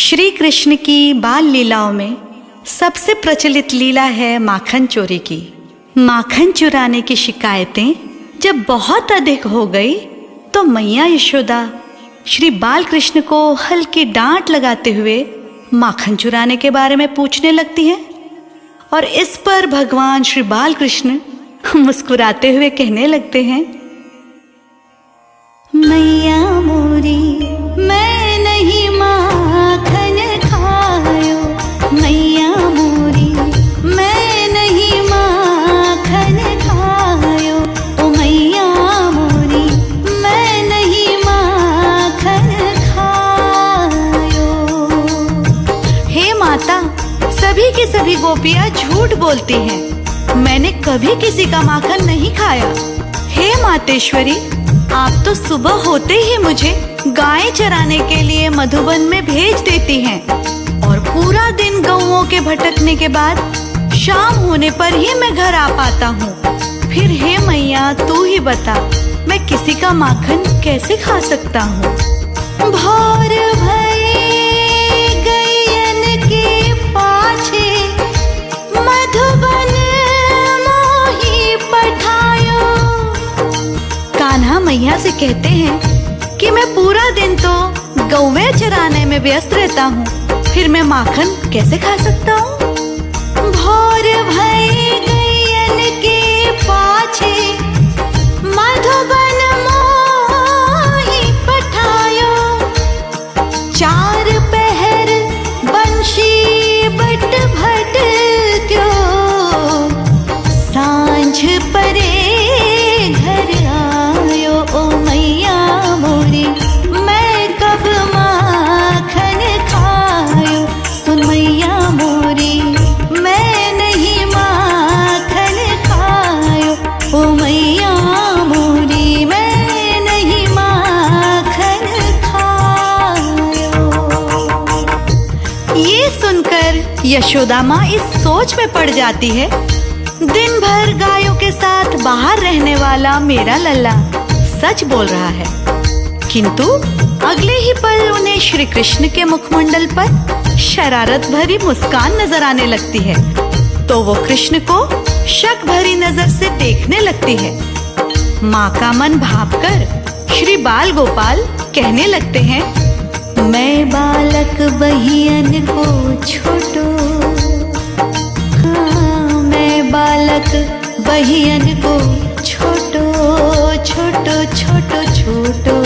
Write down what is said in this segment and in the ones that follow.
श्री कृष्ण की बाल लीलाओं में सबसे प्रचलित लीला है माखन चोरी की। माखन चुराने की शिकायतें जब बहुत अधिक हो गई तो मैया यशोदा श्री बाल कृष्ण को हल्की डांट लगाते हुए माखन चुराने के बारे में पूछने लगती हैं और इस पर भगवान श्री बाल कृष्ण मुस्कुराते हुए कहने लगते हैं, मैया मोरी मैं नहीं माखन खायो, मैया मोरी मैं नहीं माखन खायो, ओ मैया मोरी मैं नहीं माखन खायो। हे माता, सभी की सभी गोपियां झूठ बोलती हैं, मैंने कभी किसी का माखन नहीं खाया। हे मातेश्वरी, आप तो सुबह होते ही मुझे गाय चराने के लिए मधुबन में भेज देती हैं और पूरा दिन गौओं के भटकने के बाद शाम होने पर ही मैं घर आ पाता हूँ। फिर हे मैया तू ही बता, मैं किसी का माखन कैसे खा सकता हूँ। भोर भई गैयन के पाछे मधुबन मोही पठायो। कान्हा मैया से कहते हैं कि मैं पूरा दिन तो गौवें चराने में व्यस्त रहता हूँ, फिर मैं माखन कैसे खा सकता हूँ। भोर भई गैयन के पाछे मधुबन मोही पठायो। चार पहर बंशी बट भट क्यों, सांझ परे घर आयो। ओ मैया मोरी मैं कब माखन खायो, सुन मैया मोरी मैं नहीं माखन खायो, ओ मैया मोरी मैं नहीं माखन खायो। ये सुनकर यशोदा माँ इस सोच में पड़ जाती है, दिन भर गायों के साथ बाहर रहने वाला मेरा लल्ला सच बोल रहा है। किंतु अगले ही पल उन्हें श्री कृष्ण के मुखमंडल पर शरारत भरी मुस्कान नजर आने लगती है, तो वो कृष्ण को शक भरी नजर से देखने लगती है। माँ का मन भांपकर श्री बाल गोपाल कहने लगते हैं, मैं बालक बहियन को छोटो, हाँ मैं बालक बहियन को छोटो छोटो छोटो छोटो,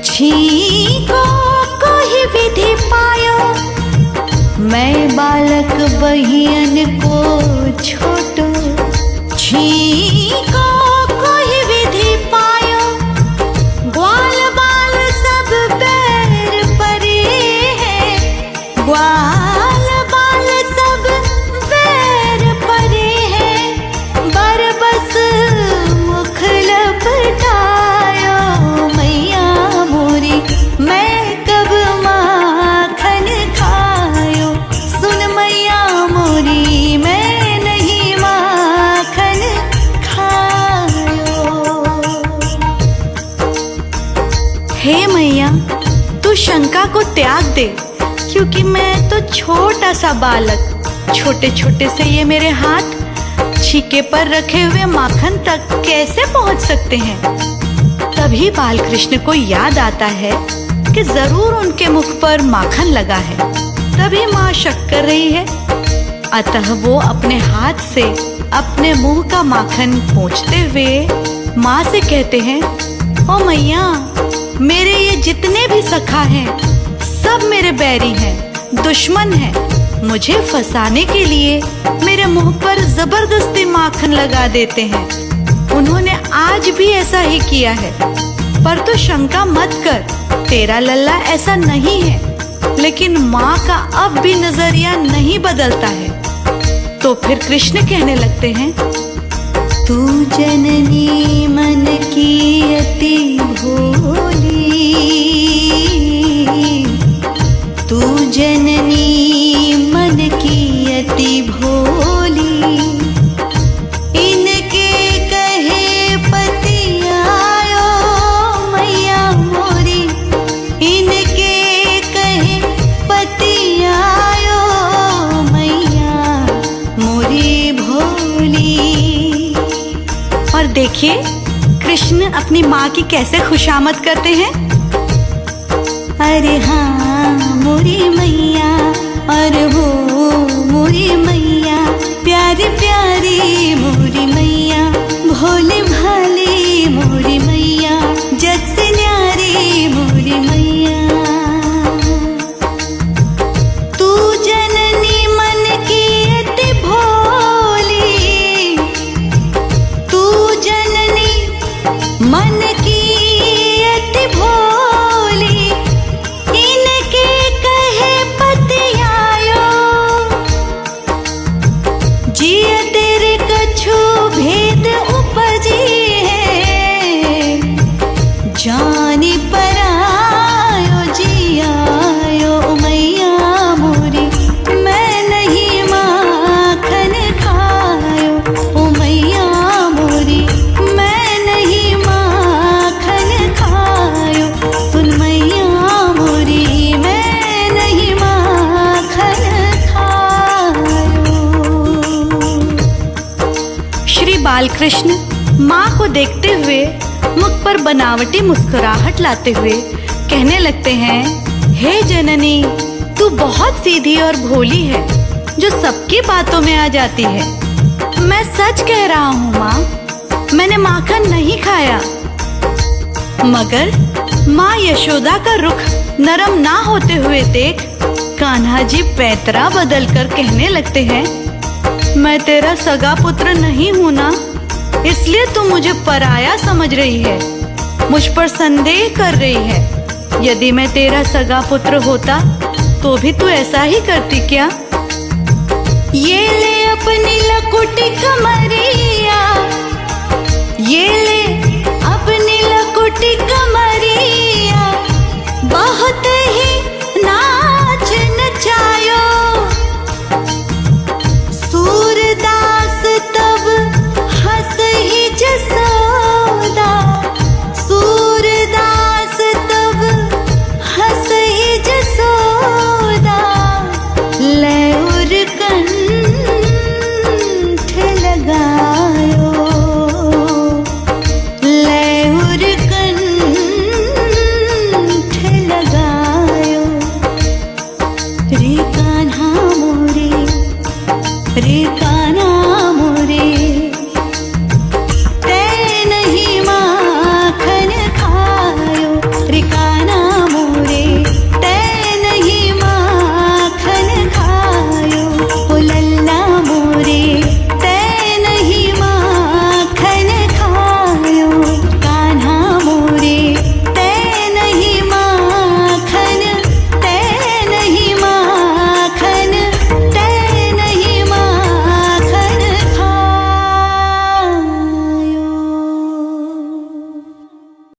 छीको कोई विधि पायो। मैं बालक बहियन को छोटो, छीको कोई विधि पायो। ग्वाल बाल सब पैर परे हैं, ग्वाल बाल सब पैर परे हैं। बरबस मुख लपटायो, मैया मोरी मैं कब माखन खायो, सुन मैया मोरी मैं नहीं माखन खायो। हे मैया, तू शंका को त्याग दे, क्योंकि मैं तो छोटा सा बालक, छोटे छोटे से ये मेरे हाथ छीके पर रखे हुए माखन तक कैसे पहुंच सकते हैं। तभी बाल कृष्ण को याद आता है कि जरूर उनके मुख पर माखन लगा है, तभी माँ शक कर रही है। अतः वो अपने हाथ से अपने मुंह का माखन पोंछते हुए माँ से कहते हैं, ओ मैया, मेरे ये जितने भी सखा हैं सब मेरे बैरी हैं, दुश्मन हैं। मुझे फंसाने के लिए मेरे मुंह पर जबरदस्ती माखन लगा देते हैं। उन्होंने आज भी ऐसा ही किया है, पर तू शंका मत कर, तेरा लल्ला ऐसा नहीं है। लेकिन माँ का अब भी नजरिया नहीं बदलता है। तो फिर कृष्ण कहने लगते हैं, तू जननी मन की अति भोली, तू जननी मन की अति भोली। इनके कहे पति आयो, मैया मोरी इनके कहे देखिए कृष्ण अपनी माँ की कैसे खुशामद करते हैं। अरे हाँ मोरी मैया, और वो मोरी मैया, प्यारी प्यारी मोरी मैया, भोले भाले मोरी मैया, जग से न्यारी मोरी मैया। तू जननी मन की अति भोली, तू जननी मन की अति भोली, इनके कहे पतियायो, जिय तेरे कछु भेद उपजी है, जानी परायो जियायो मैया मोरी, मैं नहीं माखन खायो, ओ मैया मोरी मैं नहीं माखन खायो, सुन मैया मोरी मैं नहीं माखन खायो। श्री बालकृष्ण माँ को देखते हुए मुख पर बनावटी मुस्कुराहट लाते हुए कहने लगते हैं, हे जननी तू बहुत सीधी और भोली है, जो सबकी बातों में आ जाती है। मैं सच कह रहा हूँ माँ, मैंने माखन नहीं खाया। मगर माँ यशोदा का रुख नरम ना होते हुए देख कान्हा जी पैतरा बदल कर कहने लगते हैं, मैं तेरा सगा पुत्र नहीं हूं ना, इसलिए तू मुझे पराया समझ रही है, मुझ पर संदेह कर रही है। यदि मैं तेरा सगा पुत्र होता तो भी तू ऐसा ही करती क्या? ये ले अपनी लकुटी कमरिया, ये ले अपनी लकुटी कमरिया, बहुत ही